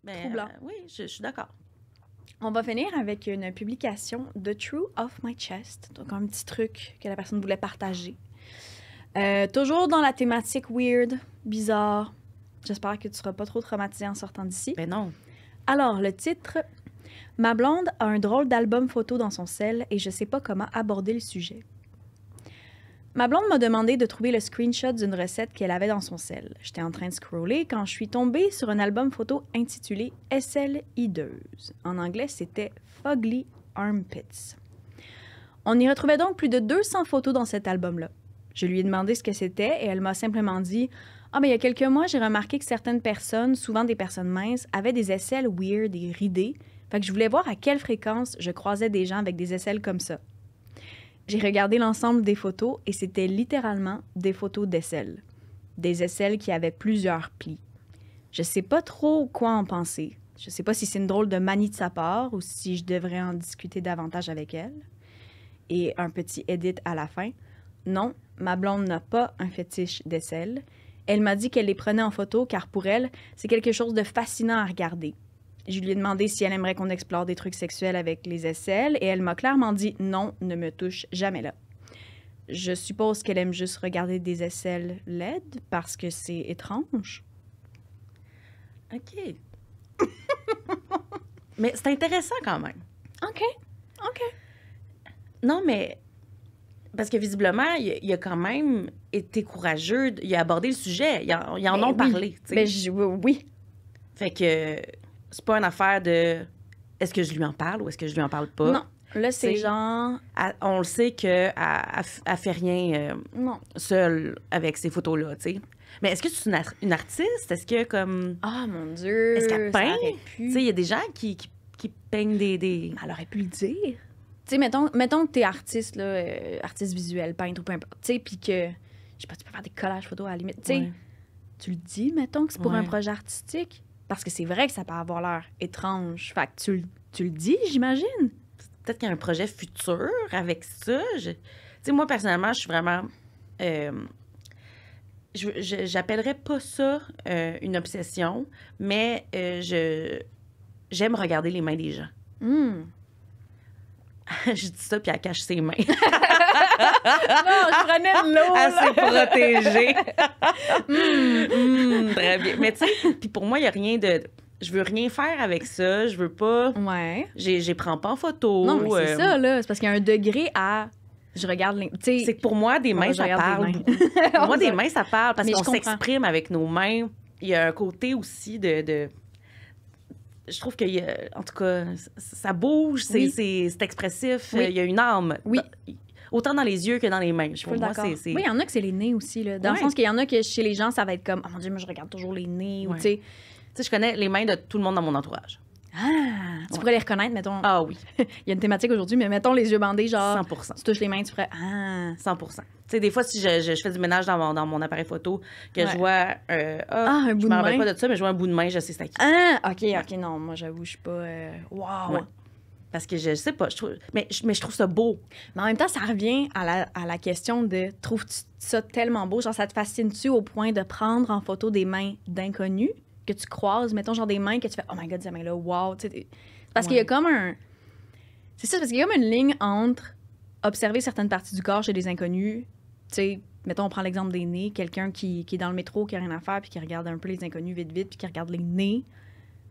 Ben, Troublant. Oui, je suis d'accord. On va finir avec une publication de True of My Chest, donc un petit truc que la personne voulait partager. Toujours dans la thématique weird, bizarre. J'espère que tu seras pas trop traumatisé en sortant d'ici. Ben non. Alors, le titre... Ma blonde a un drôle d'album photo dans son cell et je sais pas comment aborder le sujet. Ma blonde m'a demandé de trouver le screenshot d'une recette qu'elle avait dans son cell. J'étais en train de scroller quand je suis tombée sur un album photo intitulé SL Hideuse. En anglais, c'était Fugly Armpits. On y retrouvait donc plus de 200 photos dans cet album-là. Je lui ai demandé ce que c'était et elle m'a simplement dit « Ah, mais il y a quelques mois, j'ai remarqué que certaines personnes, souvent des personnes minces, avaient des aisselles weird et ridées. Fait que je voulais voir à quelle fréquence je croisais des gens avec des aisselles comme ça. » J'ai regardé l'ensemble des photos et c'était littéralement des photos d'aisselles. Des aisselles qui avaient plusieurs plis. Je sais pas trop quoi en penser. Je sais pas si c'est une drôle de manie de sa part ou si je devrais en discuter davantage avec elle. Et un petit edit à la fin. Non, ma blonde n'a pas un fétiche d'aisselles. Elle m'a dit qu'elle les prenait en photo car pour elle, c'est quelque chose de fascinant à regarder. Je lui ai demandé si elle aimerait qu'on explore des trucs sexuels avec les aisselles et elle m'a clairement dit « Non, ne me touche jamais là ». Je suppose qu'elle aime juste regarder des aisselles laides parce que c'est étrange. OK. Mais c'est intéressant quand même. OK. Non, mais... Parce que visiblement, il a quand même été courageux. Il a abordé le sujet. Ils en ont parlé, tu sais. Ben, oui. Fait que c'est pas une affaire de est-ce que je lui en parle ou est-ce que je lui en parle pas. Non. Là, c'est genre... On le sait qu'elle fait rien Non. seule avec ces photos-là, tu sais. Mais est-ce que c'est une artiste? Est-ce que comme... Ah, mon Dieu! Est-ce qu'elle peint? Tu Tu sais, il y a des gens qui peignent des... Elle aurait pu le dire. Tu sais, mettons que t'es artiste, là, artiste visuel, peintre ou peu importe, tu sais, puis que, je sais pas, tu peux faire des collages photos à la limite. Tu sais, Ouais. tu le dis, mettons que c'est pour Ouais. un projet artistique, parce que c'est vrai que ça peut avoir l'air étrange. Fait que tu le dis, j'imagine. Peut-être qu'il y a un projet futur avec ça. Tu sais, moi, personnellement, je suis vraiment... j'appellerais pas ça une obsession, mais j'aime regarder les mains des gens. Je dis ça, puis elle cache ses mains. Non, je prenais de l'eau, Elle s'est protégée. Très bien. Mais tu sais, puis pour moi, il n'y a rien de... Je veux rien faire avec ça. Je veux pas... Ouais. J'y prends pas en photo. Non, mais c'est ça, là. C'est parce qu'il y a un degré à... Je regarde les... Tu sais, C'est que pour moi, des mains, je ça regarde parle. des mains. beaucoup. Pour moi, des mains, ça parle parce Mais qu'on je comprends. s'exprime avec nos mains. Il y a un côté aussi de... Je trouve que, en tout cas, ça bouge, Oui. c'est expressif. Oui. Il y a une âme. Oui. Autant dans les yeux que dans les mains. Je suis Pour moi, d'accord. c'est... Oui, il y en a que c'est les nez aussi, là. Dans le Ouais. sens qu'il y en a que chez les gens, ça va être comme, oh mon Dieu, moi, je regarde toujours les nez, ou Ouais. tu sais... Tu sais, je connais les mains de tout le monde dans mon entourage. Ah! Tu pourrais les reconnaître, mettons. Ah oui, Il y a une thématique aujourd'hui, mais mettons les yeux bandés, genre, 100%. tu touches les mains, tu ferais ah. 100%. Tu sais, des fois, si je fais du ménage dans mon appareil photo, que Ouais. je vois... un bout je de me rappelle main. pas de ça, mais je vois un bout de main, je sais c'est à qui. Ah! OK, non, moi, j'avoue, je suis pas. Wow! Ouais. Parce que je sais pas, je trouve... mais je trouve ça beau. Mais en même temps, ça revient à la question de trouves-tu ça tellement beau? Genre, ça te fascine-tu au point de prendre en photo des mains d'inconnus que tu croises, mettons, genre des mains que tu fais, oh my god, ces mains-là, wow! Tu sais, parce qu'il y a comme un. C'est ça, parce qu'il y a comme une ligne entre observer certaines parties du corps chez des inconnus. Tu sais, mettons, on prend l'exemple des nez, quelqu'un qui est dans le métro, qui a rien à faire, puis qui regarde un peu les inconnus vite, puis qui regarde les nez.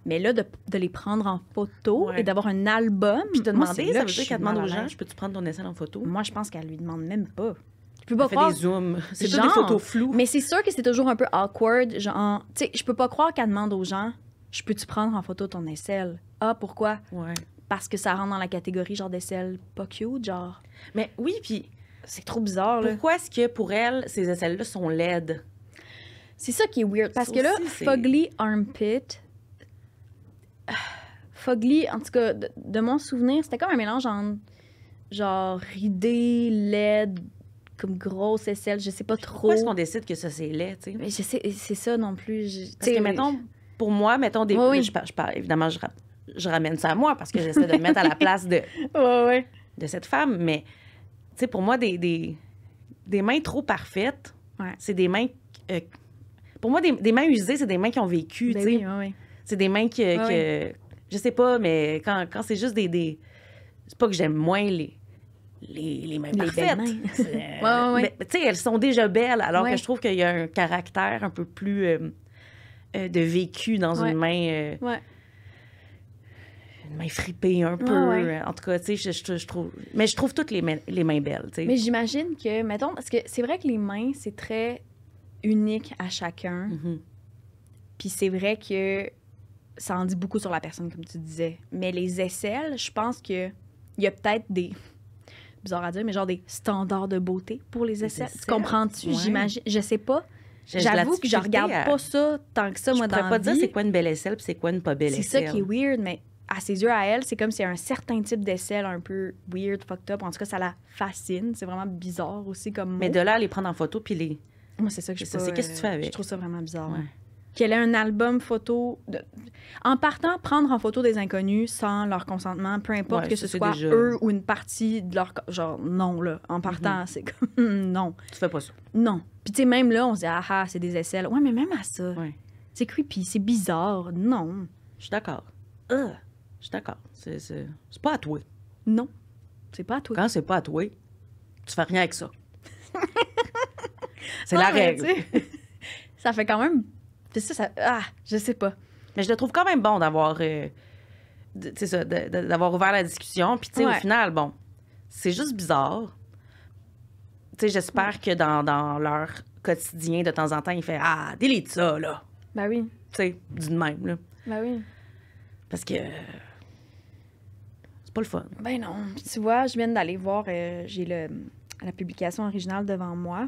Mais là, de les prendre en photo Ouais. et d'avoir un album. Puis te moi, demander, c'est là ça que veut je dire suis qu'elle demande mal aux à gens, l'aise. je peux-tu prendre ton essai en photo? Moi, je pense qu'elle lui demande même pas. Tu peux pas Elle fait croire. des zooms. C'est tout Genre, des photos floues. Mais c'est sûr que c'est toujours un peu awkward. Genre, tu sais, je peux pas croire qu'elle demande aux gens, je peux-tu prendre en photo ton aisselle? Ah, pourquoi? Ouais. Parce que ça rentre dans la catégorie genre d'aisselle pas cute, genre. Mais oui, puis C'est trop bizarre, là. pourquoi est-ce que pour elle, ces aisselles-là sont laides? C'est ça qui est weird. Parce Ça que là, aussi, c'est- Fugly Armpit. Fugly, en tout cas, de mon souvenir, c'était comme un mélange entre genre ridé, laide, comme grosse aisselle, je sais pas trop. Pourquoi est-ce qu'on décide que ça, c'est laid, tu sais? Mais je sais, c'est ça non plus. Parce que, mettons, pour moi, mettons des... Oui, oui. Je parle, évidemment, je ramène ça à moi parce que j'essaie de me mettre à la place de Ouais. cette femme, mais, tu sais, pour moi, des mains trop parfaites, Ouais. c'est des mains... pour moi, des mains usées, c'est des mains qui ont vécu, Ben tu sais. oui, ouais. C'est des mains que je sais pas, mais quand c'est juste des... C'est pas que j'aime moins les mains Les parfaites. belles mains. Mais, tu sais, elles sont déjà belles, alors Ouais. que je trouve qu'il y a un caractère un peu plus de vécu dans Ouais. une main... Ouais. une main fripée un peu. Ouais. En tout cas, tu sais, je trouve... Mais je trouve toutes les mains belles, tu sais. Mais j'imagine que, mettons, parce que c'est vrai que les mains, c'est très unique à chacun. Mhm. Puis c'est vrai que ça en dit beaucoup sur la personne, comme tu disais. Mais les aisselles, je pense que il y a peut-être des... Bizarre à dire, mais genre des standards de beauté pour les aisselles. Tu aisselles? comprends-tu? Ouais. J'imagine. Je sais pas. J'ai de la J'avoue que je difficulté regarde à- pas ça tant que ça, moi, Je dans pourrais pas la dire vie. c'est quoi une belle aisselle puis c'est quoi une pas belle C'est aisselle. ça qui est weird, mais à ses yeux, à elle, c'est comme s'il y a un certain type d'aisselle un peu weird, fucked up. En tout cas, ça la fascine. C'est vraiment bizarre aussi comme mot. Mais de là à les prendre en photo puis les... Moi, c'est ça que je C'est sais ça, pas, qu'est-ce que tu fais avec? Je trouve ça vraiment bizarre. Ouais. Qu'elle ait un album photo... En partant, prendre en photo des inconnus sans leur consentement, peu importe Ouais, que ça, ce c'est soit déjà- eux ou une partie de leur... Genre, non, là. En partant, c'est comme... non. Tu fais pas ça. Non. Puis tu sais, même là, on se dit, ah, c'est des aisselles. Ouais, mais même à ça, Ouais. c'est creepy, c'est bizarre. Non. Je suis d'accord. Je suis d'accord. C'est pas à toi. Non. C'est pas à toi. Quand c'est pas à toi, tu fais rien avec ça. C'est Ah, la mais règle. tu sais, ça fait quand même... Puis ça... Ah, je sais pas. Mais je le trouve quand même bon d'avoir d'avoir ouvert la discussion. Puis, tu sais, Ouais. au final, bon, c'est juste bizarre. Tu sais, j'espère que dans leur quotidien, de temps en temps, il fait « Ah, délite ça, là! Ben oui. » Tu sais, d'une même, là. Ben oui. Parce que c'est pas le fun. Ben non. Puis tu vois, je viens d'aller voir, j'ai la publication originale devant moi.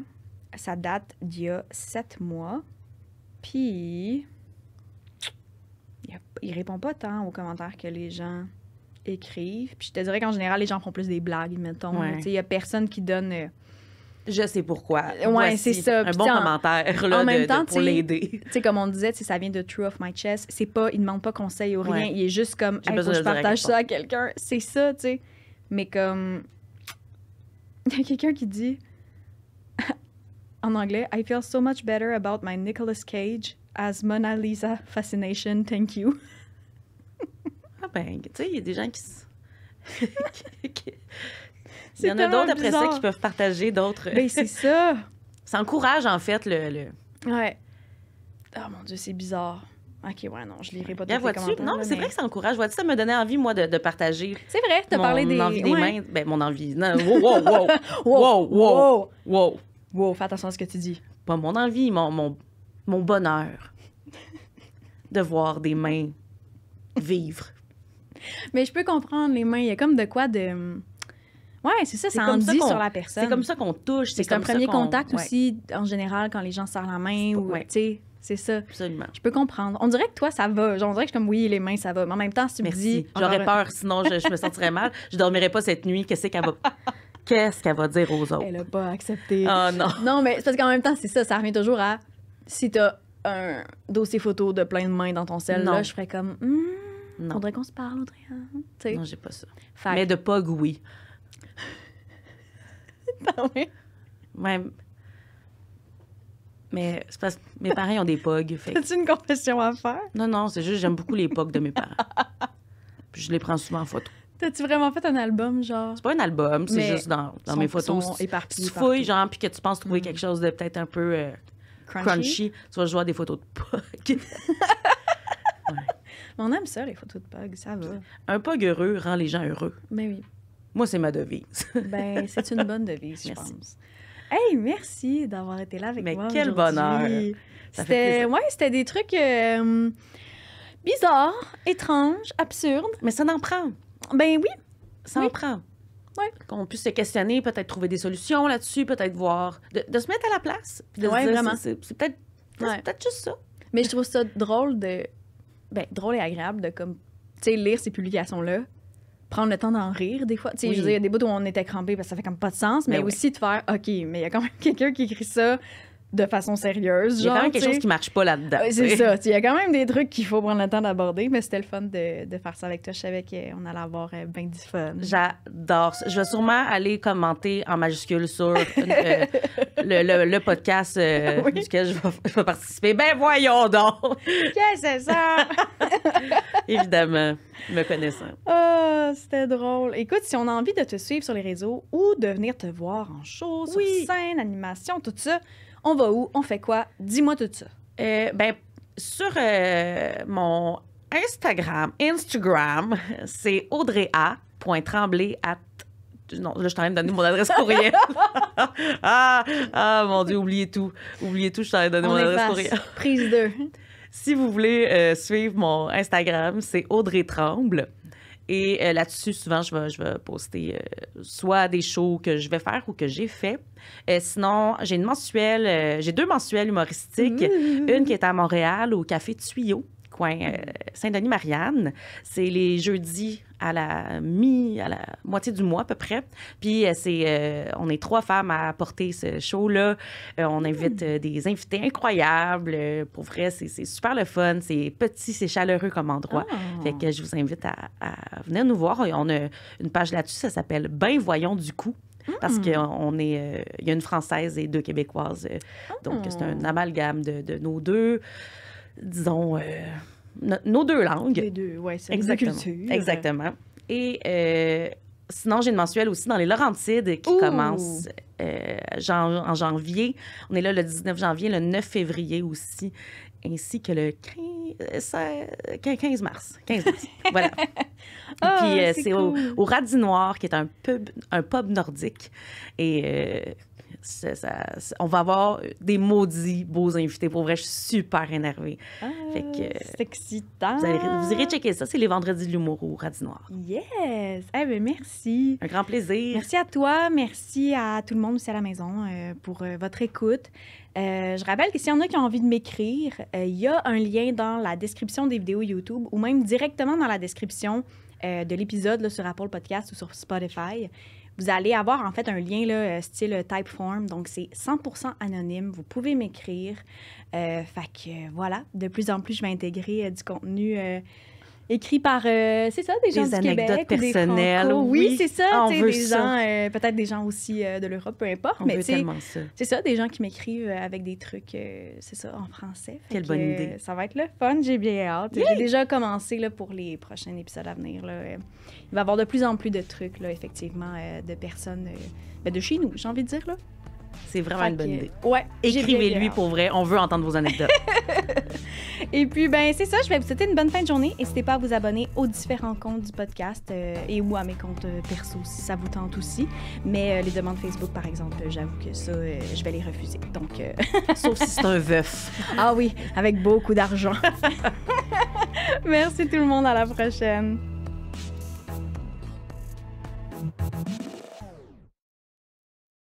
Ça date d'il y a 7 mois. Puis, il répond pas tant aux commentaires que les gens écrivent. Puis je te dirais qu'en général, les gens font plus des blagues, mettons. Ouais. Tu sais, il y a personne qui donne... Je sais pourquoi. Ouais, Voici c'est ça. Un Puis bon t'sais, commentaire là, en même temps, pour t'sais, l'aider. Tu sais, comme on disait, ça vient de True of My Chest. C'est pas, il demande pas conseil ou rien. Ouais. Il est juste comme, J'ai hey, faut besoin que je de dire à partage quelqu'un. ça à quelqu'un. C'est ça, tu sais. Mais comme, il y a quelqu'un qui dit, en anglais, I feel so much better about my Nicolas Cage as Mona Lisa fascination. Thank you. Ah ben, tu sais, il y a des gens qui... il C'est y en a tellement d'autres après ça bizarre. qui peuvent partager d'autres. Ben, c'est ça. Ça encourage, en fait, le... Ouais. Oh mon Dieu, c'est bizarre. Ok, ouais, non, je lirai pas tous Bien, les vois-tu? commentaires. Non, là, mais c'est mais- vrai que ça encourage. Vois-tu, ça me donnait envie, moi, de partager C'est vrai, t'as mon parlé des... envie des ouais. mains. Ben, mon envie. Non, wow, wow, wow. Wow, wow. Wow. Wow, fais attention à ce que tu dis. Pas mon envie, mon bonheur de voir des mains vivre. Mais je peux comprendre les mains. Il y a comme de quoi de... Ouais, c'est ça, C'est ça en comme ça dit qu'on- sur la personne. C'est comme ça qu'on touche. C'est un comme ça premier qu'on- contact ouais, aussi, en général, quand les gens serrent la main ou, Ouais. tu sais, c'est ça. Absolument. Je peux comprendre. On dirait que toi, ça va. Genre, on dirait que je suis comme, oui, les mains, ça va. Mais en même temps, si tu me Merci. dis... J'aurais genre, peur, sinon je me sentirais mal. Je dormirais pas cette nuit. Qu'est-ce qu'elle va dire aux autres? Elle a pas accepté. Oh non. Non, mais c'est parce qu'en même temps, c'est ça. Ça revient toujours à... Si t'as un dossier photo de plein de mains dans ton cell, Non. là, je ferais comme... Non. Faudrait qu'on se parle, Audrey. Tu sais. Non, j'ai pas ça. Fait Mais de pog, oui. ouais. Même. Mais c'est parce que mes parents ont des pogs. Fait que- As-tu une confession à faire? Non, c'est juste j'aime beaucoup les pogs de mes parents. Puis je les prends souvent en photo. T'as-tu vraiment fait un album, genre? C'est pas un album, c'est Mais juste dans mes photos. sont Si éparpillés tu fouilles, partout. genre, puis que tu penses trouver quelque chose de peut-être un peu crunchy, tu vas jouer à des photos de pogs. On aime ça, les photos de Pug, ça va. Un pog heureux rend les gens heureux. Ben oui. Moi, c'est ma devise. Ben, c'est une bonne devise, je Merci. pense. Hey, merci d'avoir été là avec Mais moi quel aujourd'hui. bonheur. Ça fait C'était, plaisir. ouais, c'était des trucs bizarres, étranges, absurdes. Mais ça n'en prend. Ben oui. Ça Oui. en prend. Ouais. Qu'on puisse se questionner, peut-être trouver des solutions là-dessus, peut-être voir. De se mettre à la place. Puis de se Ouais, dire, vraiment. c'est peut-être Ouais. c'est peut-être juste ça. Mais je trouve ça drôle de... Ben, drôle et agréable de, comme, tu sais, lire ces publications-là, prendre le temps d'en rire, des fois. Tu sais, Oui. je veux dire, il y a des bouts où on était crampés parce que ça fait comme pas de sens, mais Ben oui. aussi de faire, OK, mais il y a quand même quelqu'un qui écrit ça de façon sérieuse. Il y a genre, quand même quelque chose qui marche pas là-dedans. C'est ça. Il y a quand même des trucs qu'il faut prendre le temps d'aborder, mais c'était le fun de faire ça avec toi. Je savais qu'on allait avoir bien du fun. J'adore ça. Je vais sûrement aller commenter en majuscule sur le podcast duquel je vais participer. Ben voyons donc! Qu'est-ce que c'est ça? Évidemment, me connaissant. Ah, c'était drôle. Écoute, si on a envie de te suivre sur les réseaux ou de venir te voir en show, sur scène, animation, tout ça, on va où? On fait quoi? Dis-moi tout ça. Sur mon Instagram, c'est audrey.tremblay. Non, là, je suis en train de donner mon adresse courriel. Mon Dieu, oubliez tout. Oubliez tout, je suis en train de donner mon adresse courriel. Prise 2. Si vous voulez suivre mon Instagram, c'est Audrey Tremble. Et là-dessus, souvent, je vais poster soit des shows que je vais faire ou que j'ai fait. Sinon, j'ai j'ai 2 mensuels humoristiques. Une qui est à Montréal, au Café Tuyau, coin Saint-Denis-Marianne. C'est les jeudis à la moitié du mois à peu près. Puis on est 3 femmes à porter ce show-là. On invite des invités incroyables. Pour vrai, c'est super le fun. C'est petit, c'est chaleureux comme endroit. Fait que je vous invite à venir nous voir. On a une page là-dessus, ça s'appelle Ben voyons du coup. Parce qu'il y a une Française et 2 Québécoises. Donc, c'est un amalgame de nos deux, disons, nos 2 langues. Les 2, oui, c'est exactement. Culture. Exactement. Et sinon, j'ai une mensuelle aussi dans les Laurentides qui commence en janvier. On est là le 19 janvier, le 9 février aussi, ainsi que le 15 mars. Voilà. Puis c'est cool. au Radis Noir, qui est un pub nordique. Et on va avoir des maudits beaux invités. Pour vrai, je suis super énervée. C'est excitant. Vous irez checker ça. C'est les vendredis de l'humour au Radis Noir. Yes! Merci. Un grand plaisir. Merci à toi. Merci à tout le monde aussi à la maison pour votre écoute. Je rappelle que s'il y en a qui ont envie de m'écrire, il y a un lien dans la description des vidéos YouTube ou même directement dans la description de l'épisode là, sur Apple Podcast ou sur Spotify. Vous allez avoir en fait un lien là, style Typeform, donc c'est 100% anonyme. Vous pouvez m'écrire. Fait que voilà, de plus en plus, je vais intégrer du contenu écrit par, c'est ça, des gens du Québec ou des Franco. Oui, c'est ça, des gens, peut-être des gens aussi de l'Europe, peu importe. On veut tellement ça. C'est ça, des gens qui m'écrivent avec des trucs, c'est ça, en français. Quelle bonne idée. Ça va être le fun, j'ai bien hâte. J'ai déjà commencé là, pour les prochains épisodes à venir. Là. Il va y avoir de plus en plus de trucs, là, effectivement, de personnes de chez nous, j'ai envie de dire. Là. C'est vraiment une bonne idée. Ouais. Écrivez-lui pour vrai. On veut entendre vos anecdotes. Et puis, c'est ça. Je vais vous souhaiter une bonne fin de journée. N'hésitez pas à vous abonner aux différents comptes du podcast et ou à mes comptes perso si ça vous tente aussi. Mais les demandes Facebook, par exemple, j'avoue que ça, je vais les refuser. Donc, sauf si c'est un veuf. Ah oui, avec beaucoup d'argent. Merci tout le monde. À la prochaine.